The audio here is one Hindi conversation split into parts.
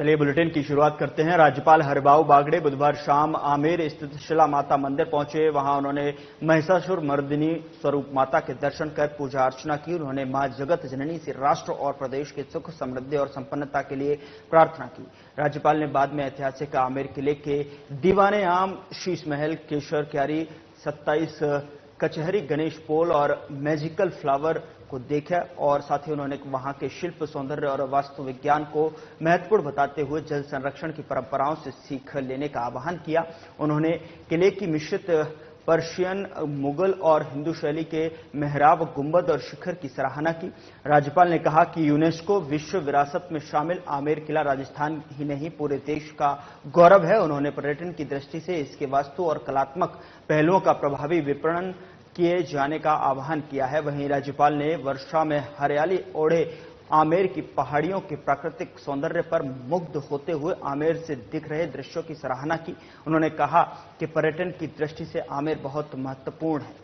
चलिए बुलेटिन की शुरुआत करते हैं। राज्यपाल हरिभाऊ बागड़े बुधवार शाम आमेर स्थित शिला माता मंदिर पहुंचे। वहां उन्होंने महिषासुर मर्दिनी स्वरूप माता के दर्शन कर पूजा अर्चना की। उन्होंने मां जगत जननी से राष्ट्र और प्रदेश के सुख समृद्धि और संपन्नता के लिए प्रार्थना की। राज्यपाल ने बाद में ऐतिहासिक आमेर किले के दीवाने आम, शीश महल, केशर क्यारी, 27 कचहरी, गणेश पोल और मैजिकल फ्लावर को देखा और साथ ही उन्होंने वहां के शिल्प सौंदर्य और वास्तु विज्ञान को महत्वपूर्ण बताते हुए जल संरक्षण की परंपराओं से सीख लेने का आह्वान किया। उन्होंने किले की मिश्रित पर्शियन, मुगल और हिंदू शैली के मेहराब, गुंबद और शिखर की सराहना की। राज्यपाल ने कहा कि यूनेस्को विश्व विरासत में शामिल आमेर किला राजस्थान ही नहीं पूरे देश का गौरव है। उन्होंने पर्यटन की दृष्टि से इसके वास्तु और कलात्मक पहलुओं का प्रभावी विपणन किए जाने का आह्वान किया है। वहीं राज्यपाल ने वर्षा में हरियाली ओढ़े आमेर की पहाड़ियों के प्राकृतिक सौंदर्य पर मुग्ध होते हुए आमेर से दिख रहे दृश्यों की सराहना की। उन्होंने कहा कि पर्यटन की दृष्टि से आमेर बहुत महत्वपूर्ण है।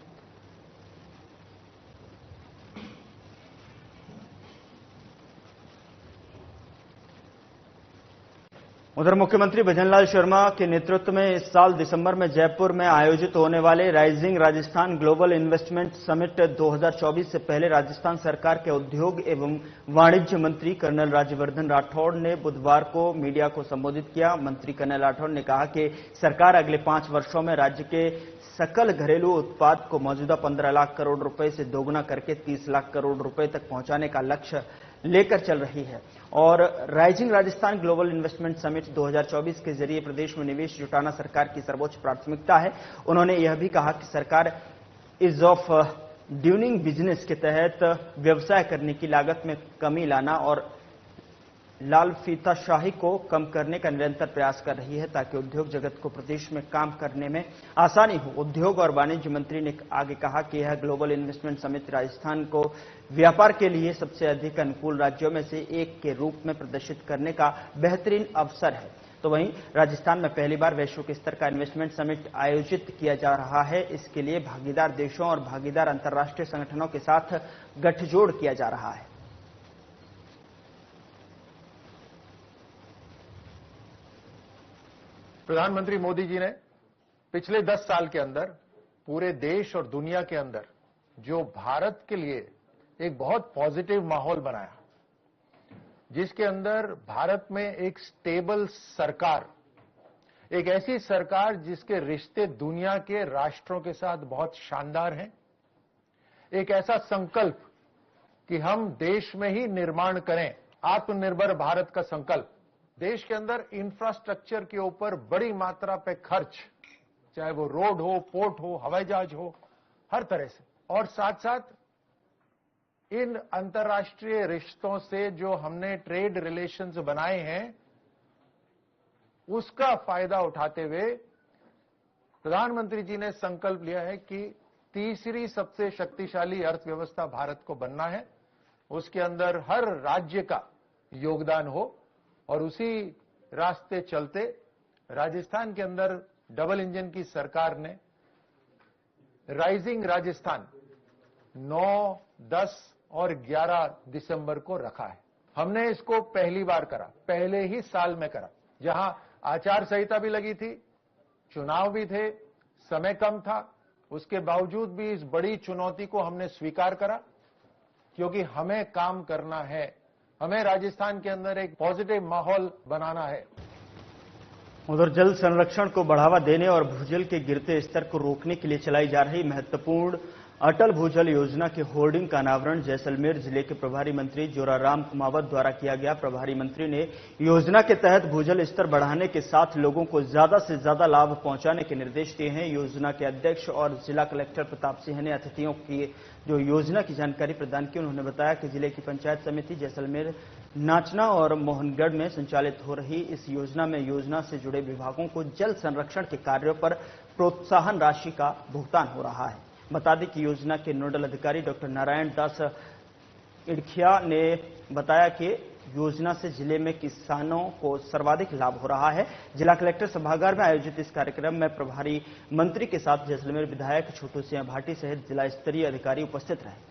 उधर मुख्यमंत्री भजनलाल शर्मा के नेतृत्व में इस साल दिसंबर में जयपुर में आयोजित होने वाले rising Rajasthan global investment summit 2024 से पहले राजस्थान सरकार के उद्योग एवं वाणिज्य मंत्री कर्नल राज्यवर्धन राठौड़ ने बुधवार को मीडिया को संबोधित किया। मंत्री कर्नल राठौड़ ने कहा कि सरकार अगले 5 वर्षों में राज्य के सकल घरेलू उत्पाद को मौजूदा 15 लाख करोड़ रुपए से दोगुना करके 30 लाख करोड़ रुपए तक पहुंचाने का लक्ष्य लेकर चल रही है और rising Rajasthan global investment summit 2024 के जरिए प्रदेश में निवेश जुटाना सरकार की सर्वोच्च प्राथमिकता है। उन्होंने यह भी कहा कि सरकार ईज ऑफ डूइंग बिजनेस के तहत व्यवसाय करने की लागत में कमी लाना और लाल फीताशाही को कम करने का निरंतर प्रयास कर रही है ताकि उद्योग जगत को प्रदेश में काम करने में आसानी हो। उद्योग और वाणिज्य मंत्री ने आगे कहा कि यह ग्लोबल इन्वेस्टमेंट समिट राजस्थान को व्यापार के लिए सबसे अधिक अनुकूल राज्यों में से एक के रूप में प्रदर्शित करने का बेहतरीन अवसर है। तो वहीं राजस्थान में पहली बार वैश्विक स्तर का इन्वेस्टमेंट समिट आयोजित किया जा रहा है। इसके लिए भागीदार देशों और भागीदार अंतर्राष्ट्रीय संगठनों के साथ गठजोड़ किया जा रहा है। प्रधानमंत्री मोदी जी ने पिछले 10 साल के अंदर पूरे देश और दुनिया के अंदर जो भारत के लिए एक बहुत पॉजिटिव माहौल बनाया, जिसके अंदर भारत में एक स्टेबल सरकार, एक ऐसी सरकार जिसके रिश्ते दुनिया के राष्ट्रों के साथ बहुत शानदार हैं, एक ऐसा संकल्प कि हम देश में ही निर्माण करें, आत्मनिर्भर भारत का संकल्प, देश के अंदर इंफ्रास्ट्रक्चर के ऊपर बड़ी मात्रा पे खर्च, चाहे वो रोड हो, पोर्ट हो, हवाई जहाज हो, हर तरह से, और साथ साथ इन अंतर्राष्ट्रीय रिश्तों से जो हमने ट्रेड रिलेशंस बनाए हैं उसका फायदा उठाते हुए प्रधानमंत्री जी ने संकल्प लिया है कि तीसरी सबसे शक्तिशाली अर्थव्यवस्था भारत को बनना है। उसके अंदर हर राज्य का योगदान हो और उसी रास्ते चलते राजस्थान के अंदर डबल इंजन की सरकार ने राइजिंग राजस्थान 9, 10 और 11 दिसंबर को रखा है। हमने इसको पहली बार करा, पहले ही साल में करा, जहां आचार संहिता भी लगी थी, चुनाव भी थे, समय कम था, उसके बावजूद भी इस बड़ी चुनौती को हमने स्वीकार करा क्योंकि हमें काम करना है, हमें राजस्थान के अंदर एक पॉजिटिव माहौल बनाना है। उधर जल संरक्षण को बढ़ावा देने और भूजल के गिरते स्तर को रोकने के लिए चलाई जा रही महत्वपूर्ण अटल भूजल योजना के होर्डिंग का अनावरण जैसलमेर जिले के प्रभारी मंत्री जोराराम कुमावत द्वारा किया गया। प्रभारी मंत्री ने योजना के तहत भूजल स्तर बढ़ाने के साथ लोगों को ज्यादा से ज्यादा लाभ पहुंचाने के निर्देश दिए हैं। योजना के अध्यक्ष और जिला कलेक्टर प्रताप सिंह ने अतिथियों की जो योजना की जानकारी प्रदान की। उन्होंने बताया कि जिले की पंचायत समिति जैसलमेर, नाचना और मोहनगढ़ में संचालित हो रही इस योजना में योजना से जुड़े विभागों को जल संरक्षण के कार्यों पर प्रोत्साहन राशि का भुगतान हो रहा है। बता दें कि योजना के नोडल अधिकारी डॉक्टर नारायण दास इड़खिया ने बताया कि योजना से जिले में किसानों को सर्वाधिक लाभ हो रहा है। जिला कलेक्टर सभागार में आयोजित इस कार्यक्रम में प्रभारी मंत्री के साथ जैसलमेर विधायक छोटू सिंह भाटी सहित जिला स्तरीय अधिकारी उपस्थित रहे।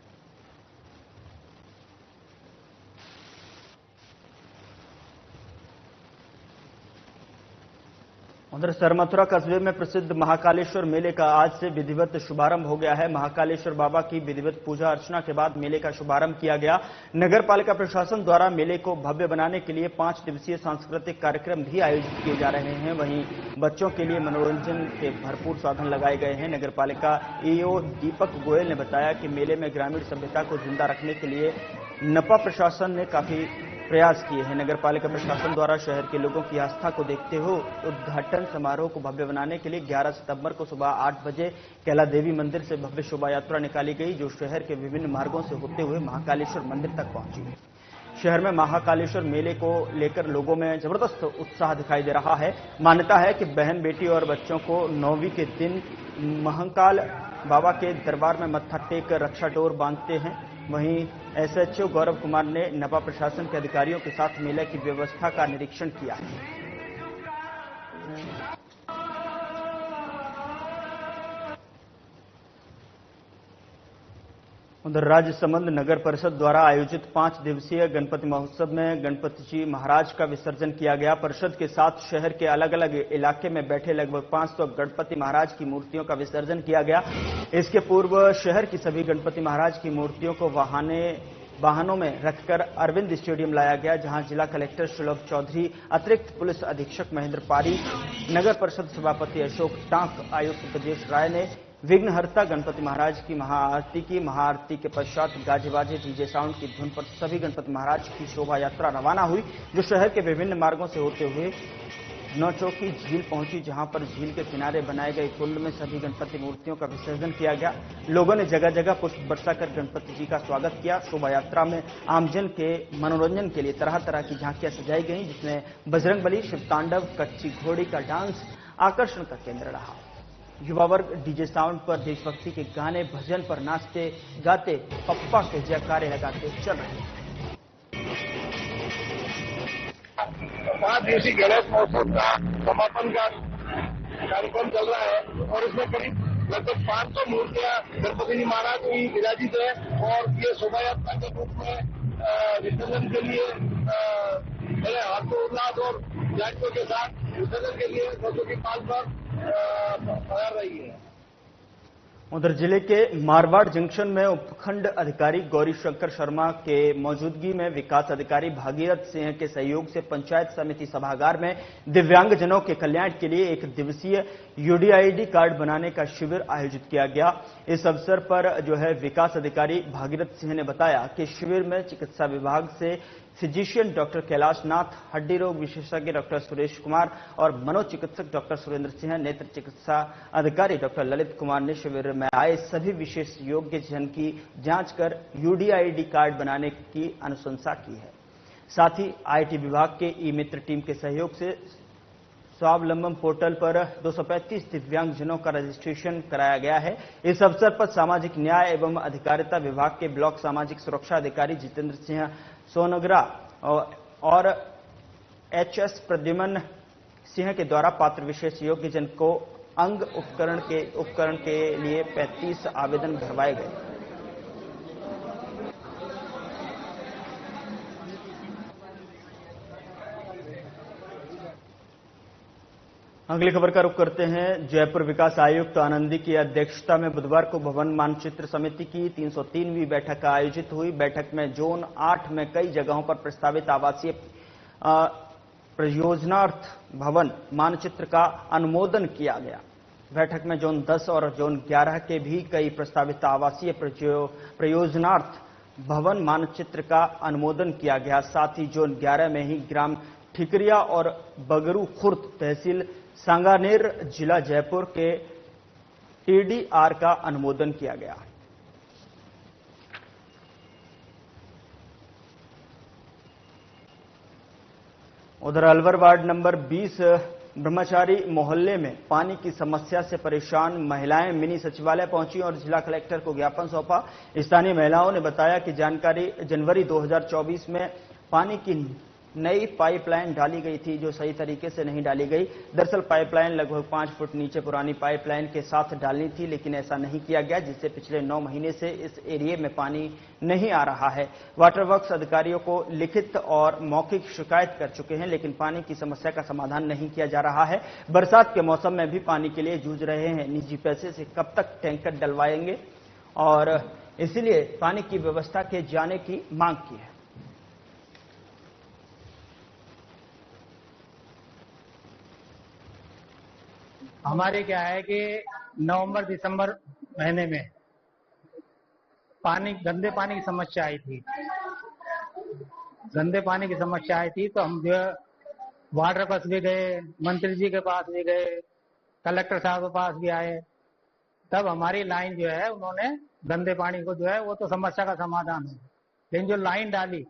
उधर सरमथुरा कस्बे में प्रसिद्ध महाकालेश्वर मेले का आज से विधिवत शुभारंभ हो गया है। महाकालेश्वर बाबा की विधिवत पूजा अर्चना के बाद मेले का शुभारंभ किया गया। नगर पालिका प्रशासन द्वारा मेले को भव्य बनाने के लिए 5 दिवसीय सांस्कृतिक कार्यक्रम भी आयोजित किए जा रहे हैं। वहीं बच्चों के लिए मनोरंजन के भरपूर साधन लगाए गए हैं। नगर पालिका ईओ दीपक गोयल ने बताया कि मेले में ग्रामीण सभ्यता को जिंदा रखने के लिए नपा प्रशासन ने काफी प्रयास किए हैं। नगर पालिका प्रशासन द्वारा शहर के लोगों की आस्था को देखते हुए उद्घाटन समारोह को भव्य बनाने के लिए 11 सितंबर को सुबह 8 बजे कैला देवी मंदिर से भव्य शोभा यात्रा निकाली गई, जो शहर के विभिन्न मार्गों से होते हुए महाकालेश्वर मंदिर तक पहुंची। शहर में महाकालेश्वर मेले को लेकर लोगों में जबरदस्त उत्साह दिखाई दे रहा है। मान्यता है कि बहन बेटी और बच्चों को 9वीं के दिन महाकाल बाबा के दरबार में मत्था टेक कर रक्षा डोर बांधते हैं। वहीं एसएचओ गौरव कुमार ने नपा प्रशासन के अधिकारियों के साथ मेले की व्यवस्था का निरीक्षण किया है। उधर राजसमंद नगर परिषद द्वारा आयोजित 5 दिवसीय गणपति महोत्सव में गणपति जी महाराज का विसर्जन किया गया। परिषद के साथ शहर के अलग अलग इलाके में बैठे लगभग 500 गणपति महाराज की मूर्तियों का विसर्जन किया गया। इसके पूर्व शहर की सभी गणपति महाराज की मूर्तियों को वाहनों में रखकर अरविंद स्टेडियम लाया गया, जहां जिला कलेक्टर सुलभ चौधरी, अतिरिक्त पुलिस अधीक्षक महेंद्र पारी, नगर परिषद सभापति अशोक टांक, आयुक्त ब्रजेश राय ने विघ्नहर्ता गणपति महाराज की महाआरती के पश्चात गाजे बाजे डीजे साउंड की धुन पर सभी गणपति महाराज की शोभा यात्रा रवाना हुई, जो शहर के विभिन्न मार्गों से होते हुए नौचौकी झील पहुंची, जहां पर झील के किनारे बनाए गए कुंड में सभी गणपति मूर्तियों का विसर्जन किया गया। लोगों ने जगह जगह पुष्प बरसाकर गणपति जी का स्वागत किया। शोभा यात्रा में आमजन के मनोरंजन के लिए तरह तरह की झांकियां सजाई गईं, जिसमें बजरंगबली, शिव तांडव, कच्ची घोड़ी का डांस आकर्षण का केंद्र रहा। युवा वर्ग डीजे साउंड पर देशभक्ति के गाने भजन पर नाचते गाते पप्पा के जयकारे लगाते चल रहे हैं। 5 दिवसीय गणेश महोत्सव का समापन का कार्यक्रम चल रहा है और इसमें करीब लगभग 500 मूर्तियां गणपति जी महाराज की विराजित है और ये शोभा यात्रा के रूप में विसर्जन के लिए बड़े हर्षोल्लास और जातियों के साथ विसर्जन के लिए नौचौकी पाल पर तैयार रही है। उधर जिले के मारवाड़ जंक्शन में उपखंड अधिकारी गौरी शंकर शर्मा के मौजूदगी में विकास अधिकारी भागीरथ सिंह के सहयोग से पंचायत समिति सभागार में दिव्यांगजनों के कल्याण के लिए 1 दिवसीय यूडीआईडी कार्ड बनाने का शिविर आयोजित किया गया। इस अवसर पर विकास अधिकारी भागीरथ सिंह ने बताया कि शिविर में चिकित्सा विभाग से फिजिशियन डॉक्टर कैलाश नाथ, हड्डी रोग विशेषज्ञ डॉक्टर सुरेश कुमार और मनोचिकित्सक डॉक्टर सुरेंद्र सिंह, नेत्र चिकित्सा अधिकारी डॉक्टर ललित कुमार ने शिविर में आए सभी विशेष योग्य जन की जांच कर यूडीआईडी कार्ड बनाने की अनुशंसा की है। साथ ही आईटी विभाग के ई मित्र टीम के सहयोग से स्वावलंबन पोर्टल पर 235 दिव्यांगजनों का रजिस्ट्रेशन कराया गया है। इस अवसर पर सामाजिक न्याय एवं अधिकारिता विभाग के ब्लॉक सामाजिक सुरक्षा अधिकारी जितेंद्र सिंह सोनगरा और एचएस प्रद्युमन सिंह के द्वारा पात्र विशेष योग्य जन को अंग उपकरण के लिए 35 आवेदन भरवाए गए। अगली खबर का रुख करते हैं। जयपुर विकास आयुक्त आनंदी की अध्यक्षता में बुधवार को भवन मानचित्र समिति की 303वीं बैठक आयोजित हुई। बैठक में जोन 8 में कई जगहों पर प्रस्तावित आवासीय परियोजनार्थ भवन मानचित्र का अनुमोदन किया गया। बैठक में जोन 10 और जोन 11 के भी कई प्रस्तावित आवासीय परियोजनार्थ भवन मानचित्र का अनुमोदन किया गया। साथ ही जोन 11 में ही ग्राम ठिकरिया और बगरू खुर्द तहसील सांगानेर जिला जयपुर के टीडीआर का अनुमोदन किया गया। उधर अलवर वार्ड नंबर 20 ब्रह्मचारी मोहल्ले में पानी की समस्या से परेशान महिलाएं मिनी सचिवालय पहुंची और जिला कलेक्टर को ज्ञापन सौंपा। स्थानीय महिलाओं ने बताया कि जनवरी 2024 में पानी की नई पाइपलाइन डाली गई थी जो सही तरीके से नहीं डाली गई। दरअसल पाइपलाइन लगभग 5 फुट नीचे पुरानी पाइपलाइन के साथ डालनी थी, लेकिन ऐसा नहीं किया गया, जिससे पिछले 9 महीने से इस एरिया में पानी नहीं आ रहा है। वाटर वर्क्स अधिकारियों को लिखित और मौखिक शिकायत कर चुके हैं, लेकिन पानी की समस्या का समाधान नहीं किया जा रहा है। बरसात के मौसम में भी पानी के लिए जूझ रहे हैं। निजी पैसे से कब तक टैंकर डलवाएंगे और इसलिए पानी की व्यवस्था के जाने की मांग की है। हमारे क्या है कि नवंबर दिसंबर महीने में गंदे पानी की समस्या आई थी। गंदे पानी की समस्या आई थी तो हम जो है वाटर पास भी गए, मंत्री जी के पास भी गए, कलेक्टर साहब के पास भी आए। तब हमारी लाइन जो है उन्होंने गंदे पानी को जो है वो तो समस्या का समाधान है, लेकिन जो लाइन डाली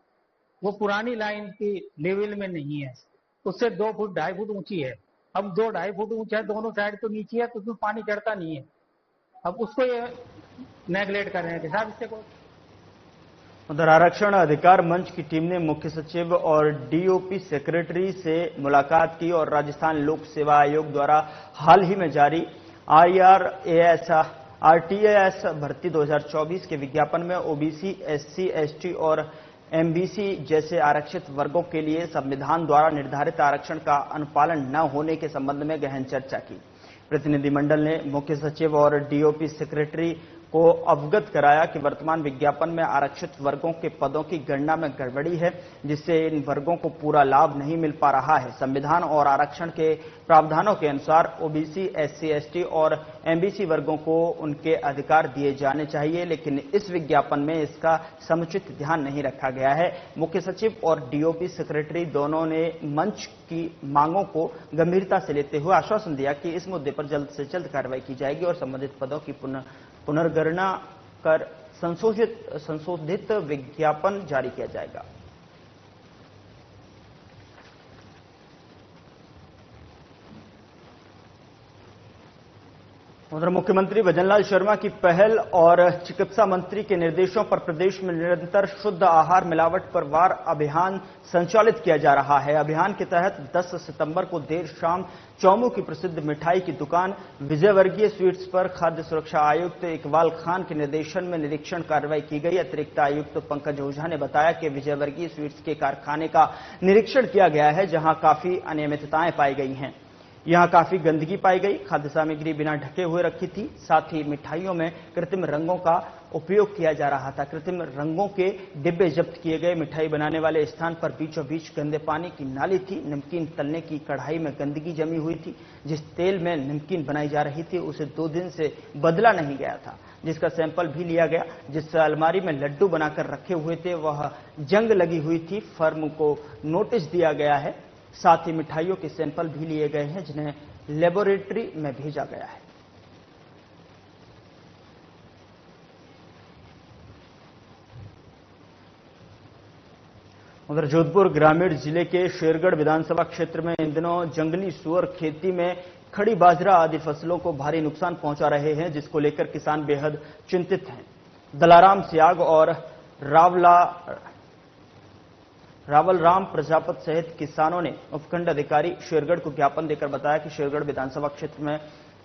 वो पुरानी लाइन की लेवल में नहीं है, उससे 2 फुट 2.5 फुट ऊंची है। अब 2-2.5 फुट ऊंचा है, दोनों साइड तो नीची है, तो उसमें पानी चढ़ता नहीं है। अब उसको ये नेगलेक्ट कर रहे हैं कि साहब इससे को। उधर आरक्षण अधिकार मंच की टीम ने मुख्य सचिव और डीओपी सेक्रेटरी से मुलाकात की और राजस्थान लोक सेवा आयोग द्वारा हाल ही में जारी आरटीएएस भर्ती 2024 के विज्ञापन में ओबीसी, एससी, एसटी और एमबीसी जैसे आरक्षित वर्गों के लिए संविधान द्वारा निर्धारित आरक्षण का अनुपालन न होने के संबंध में गहन चर्चा की। प्रतिनिधिमंडल ने मुख्य सचिव और डीओपी सेक्रेटरी को अवगत कराया कि वर्तमान विज्ञापन में आरक्षित वर्गों के पदों की गणना में गड़बड़ी है, जिससे इन वर्गों को पूरा लाभ नहीं मिल पा रहा है। संविधान और आरक्षण के प्रावधानों के अनुसार ओबीसी, एससी, एसटी और एमबीसी वर्गों को उनके अधिकार दिए जाने चाहिए, लेकिन इस विज्ञापन में इसका समुचित ध्यान नहीं रखा गया है। मुख्य सचिव और डीओपी सेक्रेटरी दोनों ने मंच की मांगों को गंभीरता से लेते हुए आश्वासन दिया कि इस मुद्दे पर जल्द से जल्द कार्रवाई की जाएगी और संबंधित पदों की पुनर्गणना कर संशोधित विज्ञापन जारी किया जाएगा। उधर मुख्यमंत्री भजनलाल शर्मा की पहल और चिकित्सा मंत्री के निर्देशों पर प्रदेश में निरंतर शुद्ध आहार मिलावट पर वार अभियान संचालित किया जा रहा है। अभियान के तहत 10 सितंबर को देर शाम चौमू की प्रसिद्ध मिठाई की दुकान विजयवर्गीय स्वीट्स पर खाद्य सुरक्षा आयुक्त इकबाल खान के निर्देशन में निरीक्षण कार्रवाई की गई। अतिरिक्त आयुक्त पंकज ओझा ने बताया कि विजयवर्गीय स्वीट्स के कारखाने का निरीक्षण किया गया है, जहां काफी अनियमितताएं पाई गई हैं। यहां काफी गंदगी पाई गई, खाद्य सामग्री बिना ढके हुए रखी थी, साथ ही मिठाइयों में कृत्रिम रंगों का उपयोग किया जा रहा था। कृत्रिम रंगों के डिब्बे जब्त किए गए। मिठाई बनाने वाले स्थान पर बीचों बीच गंदे पानी की नाली थी। नमकीन तलने की कढ़ाई में गंदगी जमी हुई थी। जिस तेल में नमकीन बनाई जा रही थी उसे 2 दिन से बदला नहीं गया था, जिसका सैंपल भी लिया गया। जिस अलमारी में लड्डू बनाकर रखे हुए थे वह जंग लगी हुई थी। फर्म को नोटिस दिया गया है। साथ ही मिठाइयों के सैंपल भी लिए गए हैं, जिन्हें लेबोरेटरी में भेजा गया है। उधर जोधपुर ग्रामीण जिले के शेरगढ़ विधानसभा क्षेत्र में इन दिनों जंगली सुअर खेती में खड़ी बाजरा आदि फसलों को भारी नुकसान पहुंचा रहे हैं, जिसको लेकर किसान बेहद चिंतित हैं। दलाराम सियाग और रावलराम प्रजापत सहित किसानों ने उपखंड अधिकारी शेरगढ़ को ज्ञापन देकर बताया कि शेरगढ़ विधानसभा क्षेत्र में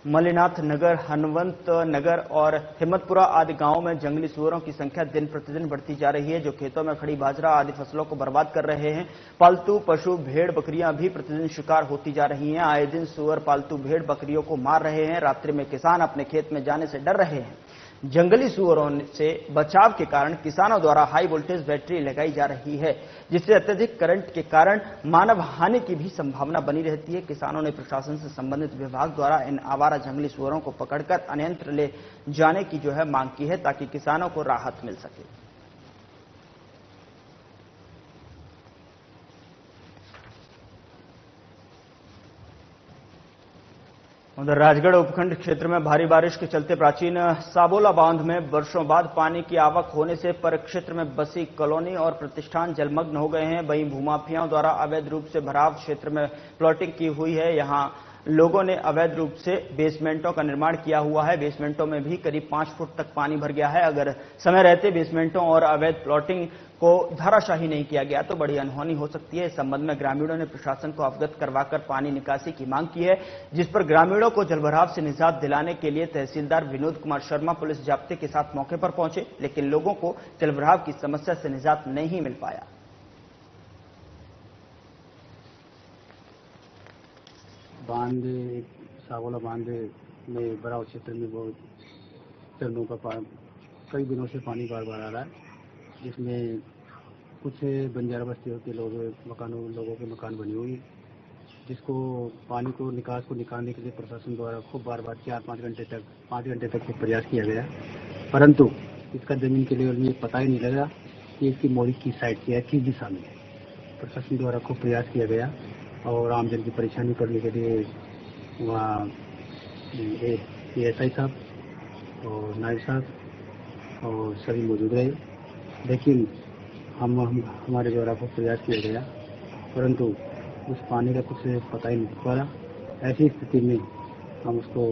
मलिनाथ नगर, हनुमंत नगर और हिम्मतपुरा आदि गांवों में जंगली सुअरों की संख्या दिन प्रतिदिन बढ़ती जा रही है, जो खेतों में खड़ी बाजरा आदि फसलों को बर्बाद कर रहे हैं। पालतू पशु भेड़ बकरियां भी प्रतिदिन शिकार होती जा रही हैं। आए दिन सुअर पालतू भेड़ बकरियों को मार रहे हैं। रात्रि में किसान अपने खेत में जाने से डर रहे हैं। जंगली सुअरों से बचाव के कारण किसानों द्वारा हाई वोल्टेज बैटरी लगाई जा रही है, जिससे अत्यधिक करंट के कारण मानव हानि की भी संभावना बनी रहती है। किसानों ने प्रशासन से संबंधित विभाग द्वारा इन आवारा जंगली सुअरों को पकड़कर अन्यत्र ले जाने की मांग की है, ताकि किसानों को राहत मिल सके। उधर राजगढ़ उपखंड क्षेत्र में भारी बारिश के चलते प्राचीन साबोला बांध में वर्षों बाद पानी की आवक होने से परिक्षेत्र में बसी कॉलोनी और प्रतिष्ठान जलमग्न हो गए हैं। वहीं भूमाफियाओं द्वारा अवैध रूप से भराव क्षेत्र में प्लॉटिंग की हुई है। यहां लोगों ने अवैध रूप से बेसमेंटों का निर्माण किया हुआ है। बेसमेंटों में भी करीब 5 फुट तक पानी भर गया है। अगर समय रहते बेसमेंटों और अवैध प्लॉटिंग को धाराशाही नहीं किया गया तो बड़ी अनहोनी हो सकती है। इस संबंध में ग्रामीणों ने प्रशासन को अवगत करवाकर पानी निकासी की मांग की है, जिस पर ग्रामीणों को जलभराव से निजात दिलाने के लिए तहसीलदार विनोद कुमार शर्मा पुलिस जाब्ते के साथ मौके पर पहुंचे, लेकिन लोगों को जलभराव की समस्या से निजात नहीं मिल पाया। बांध सागोला बांध में बराव क्षेत्र में बहुत चरणों का कई दिनों से पानी बार बार आ रहा है, जिसमें कुछ बंजारा बस्तियों के लोगों के मकान बने हुए, जिसको पानी को निकालने के लिए प्रशासन द्वारा खूब बार 5 घंटे तक प्रयास किया गया, परंतु इसका जमीन के लेवल में पता ही नहीं लगा कि इसकी मोरी किस साइड की है, किस दिशा में है। प्रशासन द्वारा खूब प्रयास किया गया और आमजन की परेशानी करने के लिए वहाँ एएसआई साहब और नायब साहब और सभी मौजूद रहे, लेकिन हमारे द्वारा खूब प्रयास किया गया, परंतु उस पानी का कुछ पता ही नहीं पड़ा। ऐसी स्थिति में हम उसको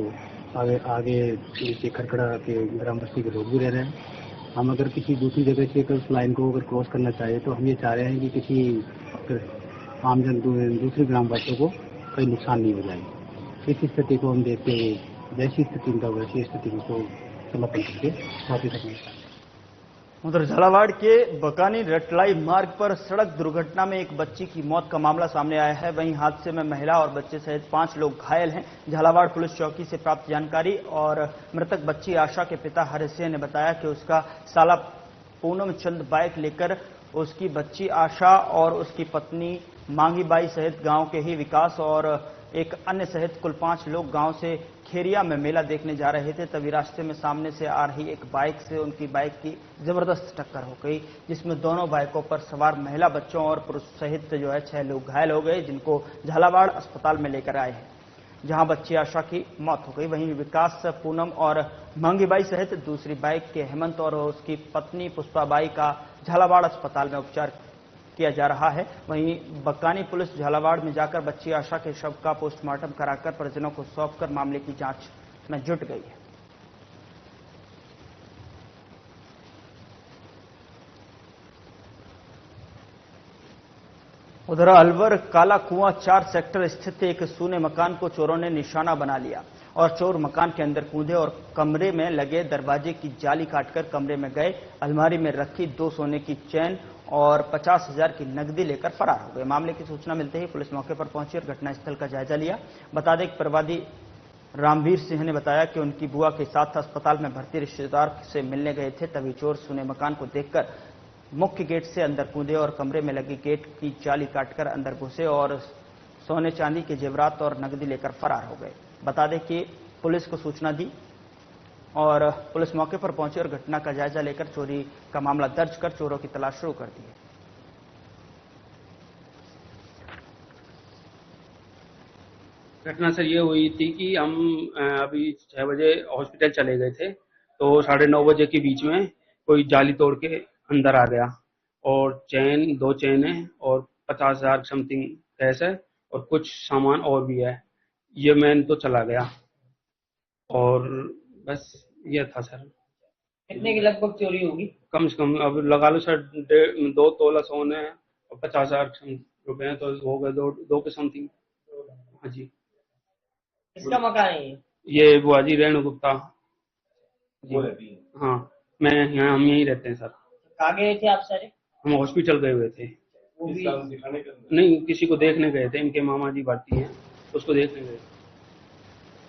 आगे नीचे खड़खड़ा के ग्राम बस्ती के लोग भी रह रहे हैं। हम अगर किसी दूसरी जगह से उस लाइन को अगर क्रॉस करना चाहे तो हम ये चाह रहे हैं कि किसी आमजन दूसरे ग्रामवासियों को कोई नुकसान नहीं हो जाए। इस स्थिति को हम देखते हुए जैसी स्थिति का वैसी स्थिति को समर्थन करके वापिस रखना चाहिए। उधर झालावाड़ के बकानी रटलाई मार्ग पर सड़क दुर्घटना में एक बच्ची की मौत का मामला सामने आया है। वहीं हादसे में महिला और बच्चे सहित 5 लोग घायल हैं। झालावाड़ पुलिस चौकी से प्राप्त जानकारी और मृतक बच्ची आशा के पिता हरि सिंह ने बताया कि उसका साला पूनम चंद बाइक लेकर उसकी बच्ची आशा और उसकी पत्नी मांगीबाई सहित गांव के ही विकास और एक अन्य सहित कुल 5 लोग गांव से खेरिया में मेला देखने जा रहे थे। तभी रास्ते में सामने से आ रही एक बाइक से उनकी बाइक की जबरदस्त टक्कर हो गई, जिसमें दोनों बाइकों पर सवार महिला, बच्चों और पुरुष सहित 6 लोग घायल हो गए, जिनको झालावाड़ अस्पताल में लेकर आए हैं, जहां बच्ची आशा की मौत हो गई। वहीं विकास, पूनम और मांगीबाई सहित दूसरी बाइक के हेमंत और उसकी पत्नी पुष्पाबाई का झालावाड़ अस्पताल में उपचार किया जा रहा है। वहीं बकानी पुलिस झालावाड़ में जाकर बच्ची आशा के शव का पोस्टमार्टम कराकर परिजनों को सौंपकर मामले की जांच में जुट गई है। उधर अलवर काला कुआं 4 सेक्टर स्थित एक सूने मकान को चोरों ने निशाना बना लिया और चोर मकान के अंदर कूदे और कमरे में लगे दरवाजे की जाली काटकर कमरे में गए। अलमारी में रखी 2 सोने की चैन और 50,000 की नकदी लेकर फरार हो गए। मामले की सूचना मिलते ही पुलिस मौके पर पहुंची और घटनास्थल का जायजा लिया। बता दें कि प्रवादी रामवीर सिंह ने बताया कि उनकी बुआ के साथ अस्पताल में भर्ती रिश्तेदार से मिलने गए थे, तभी चोर सूने मकान को देखकर मुख्य गेट से अंदर कूदे और कमरे में लगी गेट की जाली काटकर अंदर घुसे और सोने चांदी के जेवरात और नकदी लेकर फरार हो गए। बता दें कि पुलिस को सूचना दी और पुलिस मौके पर पहुंची और घटना का जायजा लेकर चोरी का मामला दर्ज कर चोरों की तलाश शुरू कर दी है। घटना सर ये हुई थी कि हम अभी 6 बजे हॉस्पिटल चले गए थे, तो 9:30 बजे के बीच में कोई जाली तोड़ के अंदर आ गया और 2 चैन है और 50,000 समथिंग कैश है और कुछ सामान और भी है। ये मैन तो चला गया और बस ये था सर। कितने की लगभग चोरी होगी? कम से कम अब लगा लो सर 2 तोला सोने और 50,000 रुपए हैं, तो हो गए 2 के समथिंग। हाँ जी। किसका मकान है ये बुआ जी रेणु गुप्ता जी। हाँ, मैं यहाँ हम यहीं रहते हैं सर। कहाँ गए थे आप सारे? हम हॉस्पिटल गए हुए थे। वो भी नहीं, किसी को देखने गए थे, इनके मामा जी भर्ती हैं, उसको देखने गए।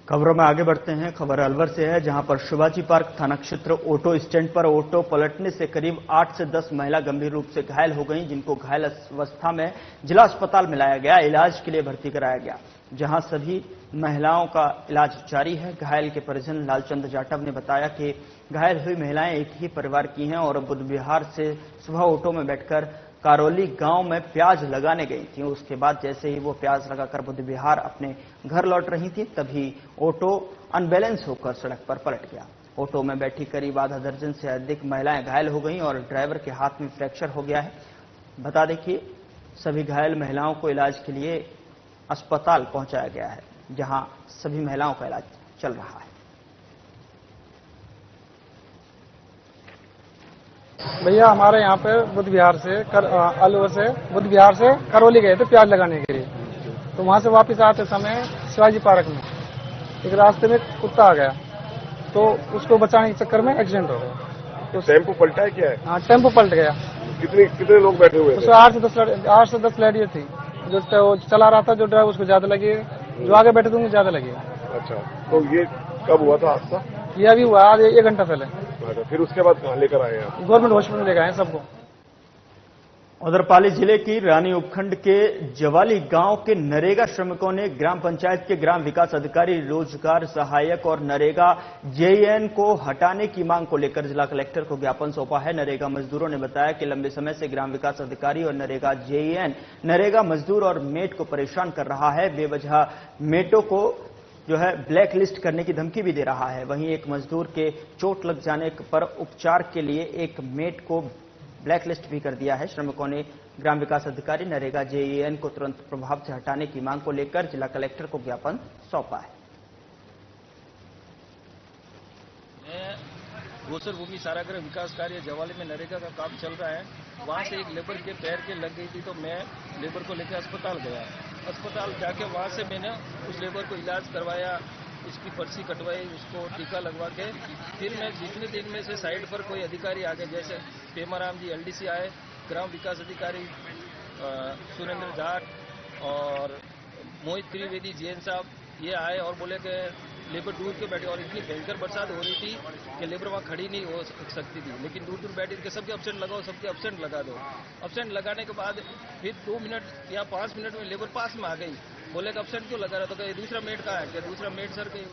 खबरों में आगे बढ़ते हैं। खबर अलवर से है, जहां पर शिवाजी पार्क थाना क्षेत्र ऑटो स्टैंड पर ऑटो पलटने से करीब 8 से 10 महिला गंभीर रूप से घायल हो गईं, जिनको घायल अवस्था में जिला अस्पताल में लाया गया, इलाज के लिए भर्ती कराया गया, जहां सभी महिलाओं का इलाज जारी है। घायल के परिजन लालचंद जाटव ने बताया कि घायल हुई महिलाएं एक ही परिवार की हैं और बुध बिहार से सुबह ऑटो में बैठकर कारोली गांव में प्याज लगाने गई थी। उसके बाद जैसे ही वो प्याज लगाकर बुध बिहार अपने घर लौट रही थी, तभी ऑटो अनबैलेंस होकर सड़क पर पलट गया। ऑटो में बैठी करीब आधा दर्जन से अधिक महिलाएं घायल हो गईं और ड्राइवर के हाथ में फ्रैक्चर हो गया है। बता दें कि सभी घायल महिलाओं को इलाज के लिए अस्पताल पहुंचाया गया है। जहां सभी महिलाओं का इलाज चल रहा है। भैया हमारे यहाँ पे बुद्ध विहार से अलवर से बुद्ध विहार से करौली गए थे प्याज लगाने के लिए। तो वहाँ से वापस आते समय शिवाजी पार्क में एक रास्ते में कुत्ता आ गया, तो उसको बचाने के चक्कर में एक्सीडेंट हो गया। तो टेम्पो पलटा है क्या है? हाँ, टेम्पो पलट गया। कितने लोग बैठे हुए थे? उसमें 8 से 10 लेडीज थी। जो चला रहा था जो ड्राइवर उसको ज्यादा लगी, जो आगे बैठे थे उनको ज्यादा लगी। अच्छा, तो ये कब हुआ था हादसा? ये अभी हुआ आज 1 घंटा पहले। अच्छा, फिर उसके बाद कहाँ लेकर आए आप? गवर्नमेंट हॉस्पिटल लेकर आए सबको। उधर पाली जिले की रानी उपखंड के जवाली गांव के नरेगा श्रमिकों ने ग्राम पंचायत के ग्राम विकास अधिकारी, रोजगार सहायक और नरेगा जेईएन को हटाने की मांग को लेकर जिला कलेक्टर को ज्ञापन सौंपा है। नरेगा मजदूरों ने बताया कि लंबे समय से ग्राम विकास अधिकारी और नरेगा जेईएन नरेगा मजदूर और मेट को परेशान कर रहा है। बेवजह मेटों को ब्लैक लिस्ट करने की धमकी भी दे रहा है। वहीं एक मजदूर के चोट लग जाने पर उपचार के लिए एक मेट को ब्लैक लिस्ट भी कर दिया है। श्रमिकों ने ग्राम विकास अधिकारी, नरेगा जेईएन को तुरंत प्रभाव से हटाने की मांग को लेकर जिला कलेक्टर को ज्ञापन सौंपा है। गोसर भूमि सारागृह विकास कार्य जवाली में नरेगा का काम चल रहा है। वहां से एक लेबर के पैर के लग गई थी, तो मैं लेबर को लेकर अस्पताल गया। अस्पताल जाके वहां से मैंने उस लेबर को इलाज करवाया, इसकी पर्ची कटवाई, उसको टीका लगवा के फिर मैं जितने दिन में से साइड पर कोई अधिकारी आ गए, जैसे पेमाराम जी एलडीसी आए, ग्राम विकास अधिकारी सुरेंद्र जाट और मोहित त्रिवेदी जैन साहब, ये आए और बोले कि लेबर दूर के बैठे और इतनी भयंकर बरसात हो रही थी कि लेबर वहाँ खड़ी नहीं हो सकती थी, लेकिन दूर दूर बैठी थी कि सबके एब्सेंट लगाओ, सबके एब्सेंट लगा दो। एब्सेंट लगाने के बाद फिर 2 मिनट या 5 मिनट में लेबर पास में आ गई, बोले कि एब्सेंट क्यों लगा रहा, तो कहीं दूसरा मेट कहाँ है, क्या दूसरा मेट सर के।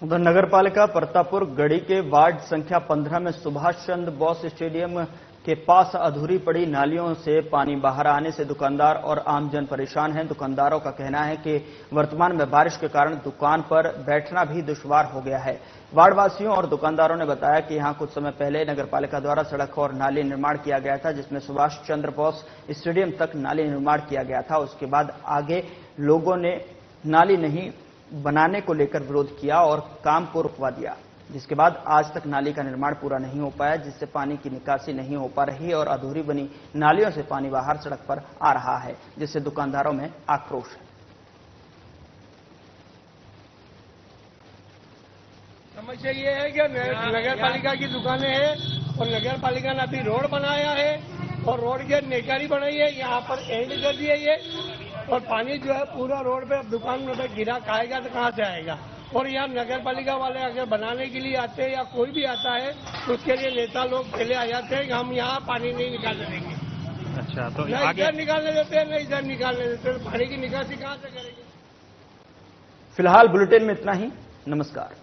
उधर नगर पालिका परतापुर गढ़ी के वार्ड संख्या 15 में सुभाष चंद्र बोस स्टेडियम के पास अधूरी पड़ी नालियों से पानी बाहर आने से दुकानदार और आमजन परेशान हैं। दुकानदारों का कहना है कि वर्तमान में बारिश के कारण दुकान पर बैठना भी दुश्वार हो गया है। वार्डवासियों और दुकानदारों ने बताया कि यहां कुछ समय पहले नगर पालिका द्वारा सड़क और नाली निर्माण किया गया था, जिसमें सुभाष चंद्र बोस स्टेडियम तक नाली निर्माण किया गया था। उसके बाद आगे लोगों ने नाली नहीं बनाने को लेकर विरोध किया और काम को रुकवा दिया, जिसके बाद आज तक नाली का निर्माण पूरा नहीं हो पाया, जिससे पानी की निकासी नहीं हो पा रही और अधूरी बनी नालियों से पानी बाहर सड़क पर आ रहा है, जिससे दुकानदारों में आक्रोश है। समस्या ये है कि नगर पालिका की दुकानें हैं और नगर पालिका ने अभी रोड बनाया है और रोड के नेकारी बनाई है, यहाँ पर एंड कर दिए ये, और पानी जो है पूरा रोड पे दुकान में गिरा खाएगा तो कहाँ से आएगा। और यहाँ नगर पालिका वाले अगर बनाने के लिए आते हैं या कोई भी आता है तो उसके लिए नेता लोग पहले आ जाते हैं कि हम यहाँ पानी नहीं निकालने देंगे। अच्छा, तो न इधर निकालने देते हैं, न इधर निकालने देते हैं, पानी की निकासी कहाँ से करेंगे। फिलहाल बुलेटिन में इतना ही। नमस्कार।